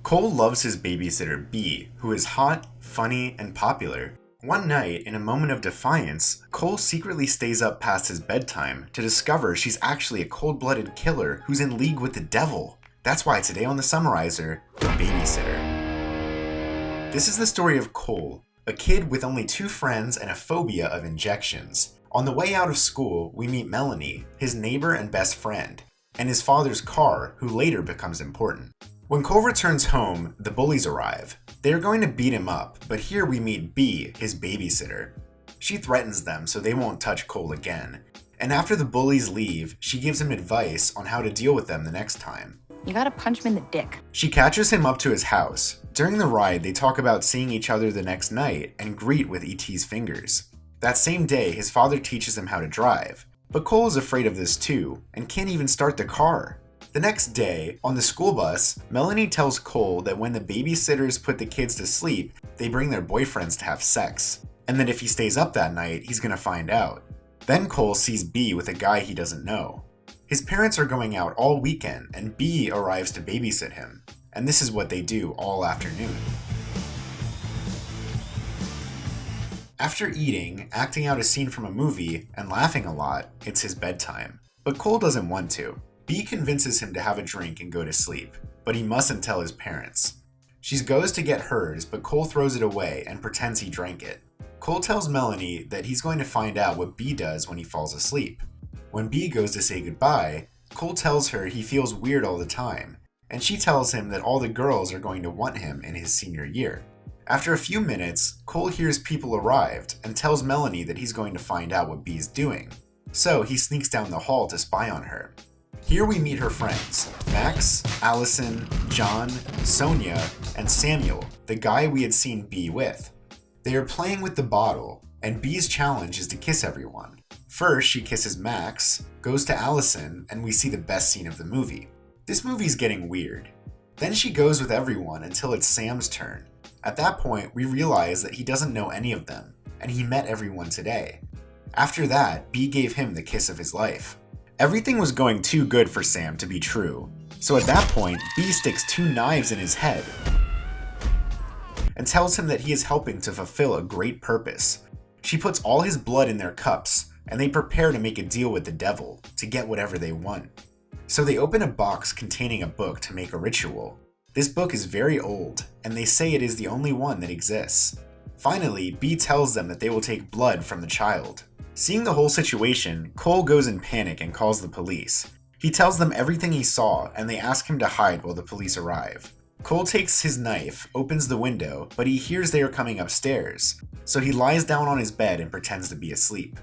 Cole loves his babysitter B, who is hot, funny, and popular. One night, in a moment of defiance, Cole secretly stays up past his bedtime to discover she's actually a cold-blooded killer who's in league with the devil. That's why today on the Summarizer, The Babysitter. This is the story of Cole, a kid with only 2 friends and a phobia of injections. On the way out of school, we meet Melanie, his neighbor and best friend, and his father's car, who later becomes important. When Cole returns home, the bullies arrive. They are going to beat him up, but here we meet B, his babysitter. She threatens them so they won't touch Cole again. And after the bullies leave, she gives him advice on how to deal with them the next time. You gotta punch him in the dick. She catches him up to his house. During the ride, they talk about seeing each other the next night and greet with E.T.'s fingers. That same day, his father teaches him how to drive. But Cole is afraid of this too, and can't even start the car. The next day, on the school bus, Melanie tells Cole that when the babysitters put the kids to sleep, they bring their boyfriends to have sex, and that if he stays up that night, he's gonna find out. Then Cole sees B with a guy he doesn't know. His parents are going out all weekend, and B arrives to babysit him, and this is what they do all afternoon. After eating, acting out a scene from a movie, and laughing a lot, it's his bedtime. But Cole doesn't want to. B convinces him to have a drink and go to sleep, but he mustn't tell his parents. She goes to get hers, but Cole throws it away and pretends he drank it. Cole tells Melanie that he's going to find out what B does when he falls asleep. When B goes to say goodbye, Cole tells her he feels weird all the time, and she tells him that all the girls are going to want him in his senior year. After a few minutes, Cole hears people arrived and tells Melanie that he's going to find out what B's doing. So he sneaks down the hall to spy on her. Here we meet her friends, Max, Allison, John, Sonia, and Samuel, the guy we had seen B with. They are playing with the bottle, and B's challenge is to kiss everyone. First, she kisses Max, goes to Allison, and we see the best scene of the movie. This movie's getting weird. Then she goes with everyone until it's Sam's turn. At that point, we realize that he doesn't know any of them, and he met everyone today. After that, B gave him the kiss of his life. Everything was going too good for Sam to be true, so at that point, B sticks 2 knives in his head and tells him that he is helping to fulfill a great purpose. She puts all his blood in their cups, and they prepare to make a deal with the devil to get whatever they want. So they open a box containing a book to make a ritual. This book is very old, and they say it is the only one that exists. Finally, B tells them that they will take blood from the child. Seeing the whole situation, Cole goes in panic and calls the police. He tells them everything he saw, and they ask him to hide while the police arrive. Cole takes his knife, opens the window, but he hears they are coming upstairs, so he lies down on his bed and pretends to be asleep.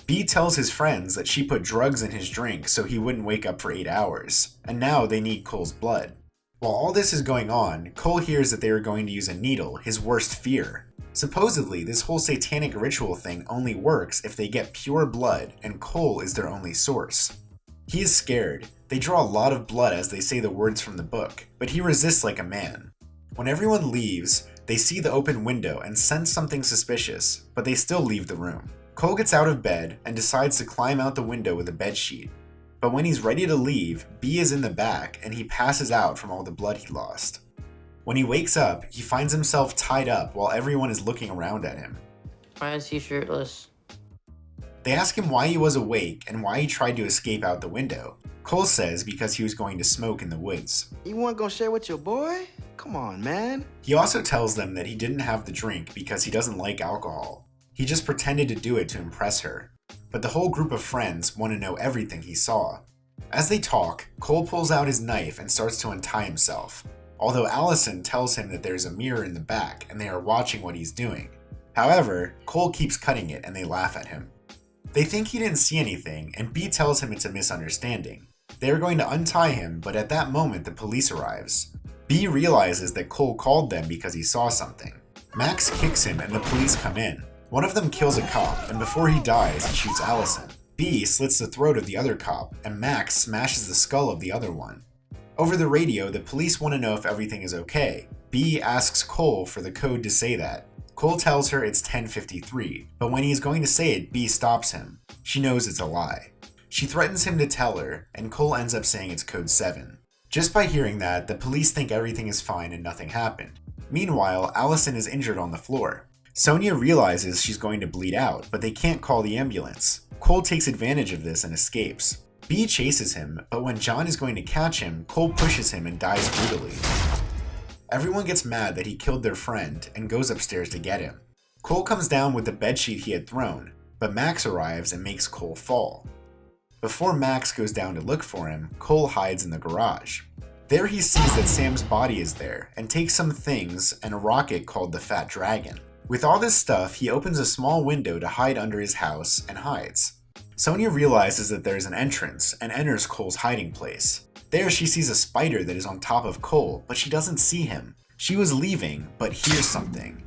B tells his friends that she put drugs in his drink so he wouldn't wake up for 8 hours, and now they need Cole's blood. While all this is going on, Cole hears that they are going to use a needle, his worst fear. Supposedly, this whole satanic ritual thing only works if they get pure blood, and Cole is their only source. He is scared. They draw a lot of blood as they say the words from the book, but he resists like a man. When everyone leaves, they see the open window and sense something suspicious, but they still leave the room. Cole gets out of bed and decides to climb out the window with a bedsheet. But when he's ready to leave, B is in the back and he passes out from all the blood he lost. When he wakes up, he finds himself tied up while everyone is looking around at him. Why is he shirtless? They ask him why he was awake and why he tried to escape out the window. Cole says because he was going to smoke in the woods. You weren't gonna share with your boy? Come on, man. He also tells them that he didn't have the drink because he doesn't like alcohol. He just pretended to do it to impress her. But the whole group of friends want to know everything he saw. As they talk, Cole pulls out his knife and starts to untie himself. Although Allison tells him that there's a mirror in the back and they are watching what he's doing. However, Cole keeps cutting it and they laugh at him. They think he didn't see anything and B tells him it's a misunderstanding. They are going to untie him, but at that moment the police arrives. B realizes that Cole called them because he saw something. Max kicks him and the police come in. One of them kills a cop, and before he dies, he shoots Allison. B slits the throat of the other cop, and Max smashes the skull of the other one. Over the radio, the police want to know if everything is okay. B asks Cole for the code to say that. Cole tells her it's 10:53, but when he's going to say it, B stops him. She knows it's a lie. She threatens him to tell her, and Cole ends up saying it's code 7. Just by hearing that, the police think everything is fine and nothing happened. Meanwhile, Allison is injured on the floor. Sonia realizes she's going to bleed out, but they can't call the ambulance. Cole takes advantage of this and escapes. B chases him, but when John is going to catch him, Cole pushes him and dies brutally. Everyone gets mad that he killed their friend and goes upstairs to get him. Cole comes down with the bedsheet he had thrown, but Max arrives and makes Cole fall. Before Max goes down to look for him, Cole hides in the garage. There he sees that Sam's body is there and takes some things and a rocket called the Fat Dragon. With all this stuff, he opens a small window to hide under his house and hides. Sonia realizes that there's an entrance and enters Cole's hiding place. There she sees a spider that is on top of Cole, but she doesn't see him. She was leaving, but hears something.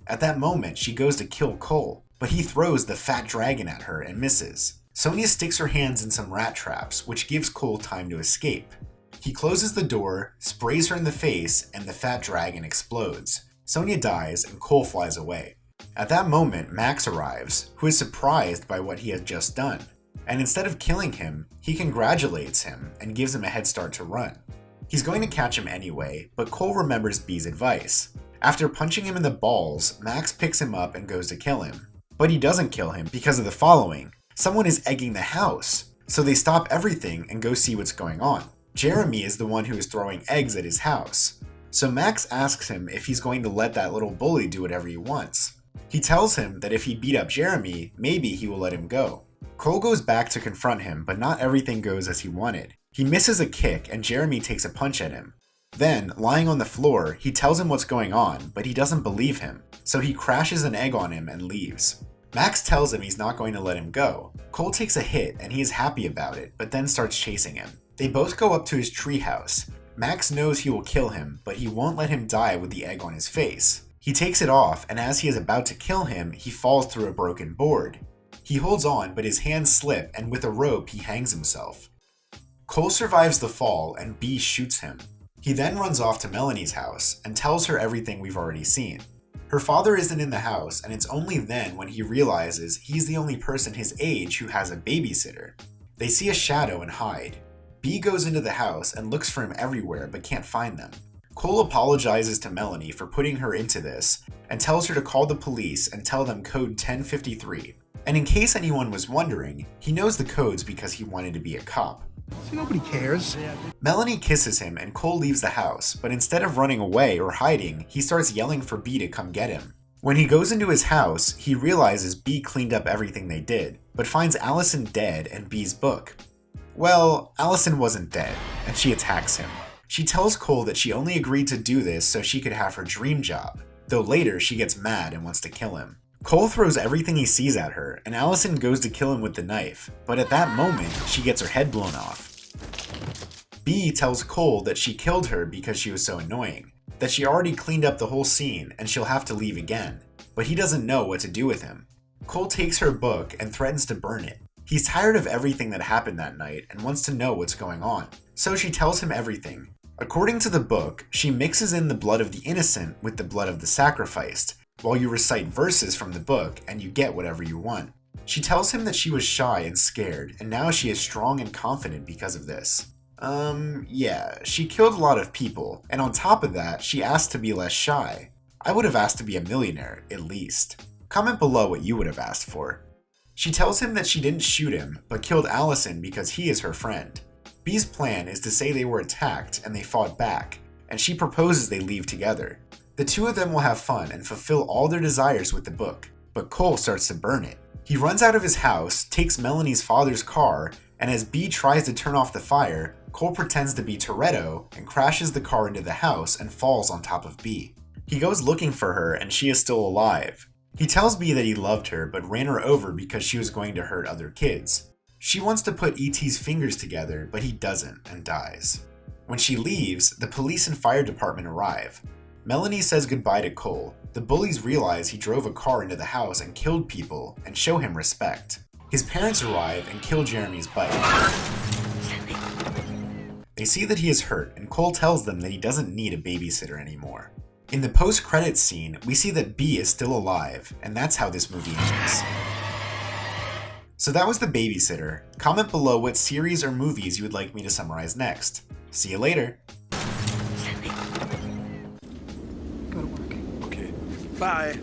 At that moment, she goes to kill Cole, but he throws the Fat Dragon at her and misses. Sonia sticks her hands in some rat traps, which gives Cole time to escape. He closes the door, sprays her in the face, and the Fat Dragon explodes. Sonia dies and Cole flies away. At that moment, Max arrives, who is surprised by what he had just done. And instead of killing him, he congratulates him and gives him a head start to run. He's going to catch him anyway, but Cole remembers B's advice. After punching him in the balls, Max picks him up and goes to kill him. But he doesn't kill him because of the following. Someone is egging the house, so they stop everything and go see what's going on. Jeremy is the one who is throwing eggs at his house. So Max asks him if he's going to let that little bully do whatever he wants. He tells him that if he beat up Jeremy, maybe he will let him go. Cole goes back to confront him, but not everything goes as he wanted. He misses a kick and Jeremy takes a punch at him. Then, lying on the floor, he tells him what's going on, but he doesn't believe him, so he crashes an egg on him and leaves. Max tells him he's not going to let him go. Cole takes a hit and he is happy about it, but then starts chasing him. They both go up to his treehouse. Max knows he will kill him, but he won't let him die with the egg on his face. He takes it off, and as he is about to kill him, he falls through a broken board. He holds on, but his hands slip, and with a rope, he hangs himself. Cole survives the fall, and B shoots him. He then runs off to Melanie's house, and tells her everything we've already seen. Her father isn't in the house, and it's only then when he realizes he's the only person his age who has a babysitter. They see a shadow and hide. B goes into the house and looks for him everywhere, but can't find them. Cole apologizes to Melanie for putting her into this, and tells her to call the police and tell them code 1053. And in case anyone was wondering, he knows the codes because he wanted to be a cop. See, nobody cares. Melanie kisses him and Cole leaves the house, but instead of running away or hiding, he starts yelling for B to come get him. When he goes into his house, he realizes B cleaned up everything they did, but finds Allison dead and B's book. Well, Allison wasn't dead, and she attacks him. She tells Cole that she only agreed to do this so she could have her dream job, though later she gets mad and wants to kill him. Cole throws everything he sees at her, and Allison goes to kill him with the knife, but at that moment, she gets her head blown off. B tells Cole that she killed her because she was so annoying, that she already cleaned up the whole scene and she'll have to leave again, but he doesn't know what to do with him. Cole takes her book and threatens to burn it. He's tired of everything that happened that night and wants to know what's going on, so she tells him everything. According to the book, she mixes in the blood of the innocent with the blood of the sacrificed, while you recite verses from the book and you get whatever you want. She tells him that she was shy and scared, and now she is strong and confident because of this. Yeah, she killed a lot of people, and on top of that, she asked to be less shy. I would have asked to be a millionaire, at least. Comment below what you would have asked for. She tells him that she didn't shoot him, but killed Allison because he is her friend. B's plan is to say they were attacked and they fought back, and she proposes they leave together. The two of them will have fun and fulfill all their desires with the book, but Cole starts to burn it. He runs out of his house, takes Melanie's father's car, and as B tries to turn off the fire, Cole pretends to be Toretto and crashes the car into the house and falls on top of B. He goes looking for her and she is still alive. He tells B that he loved her but ran her over because she was going to hurt other kids. She wants to put E.T.'s fingers together, but he doesn't and dies. When she leaves, the police and fire department arrive. Melanie says goodbye to Cole. The bullies realize he drove a car into the house and killed people and show him respect. His parents arrive and kill Jeremy's bike. They see that he is hurt, and Cole tells them that he doesn't need a babysitter anymore. In the post-credits scene, we see that B is still alive, and that's how this movie ends. So that was The Babysitter. Comment below what series or movies you would like me to summarize next. See you later! Go to work. Okay. Bye.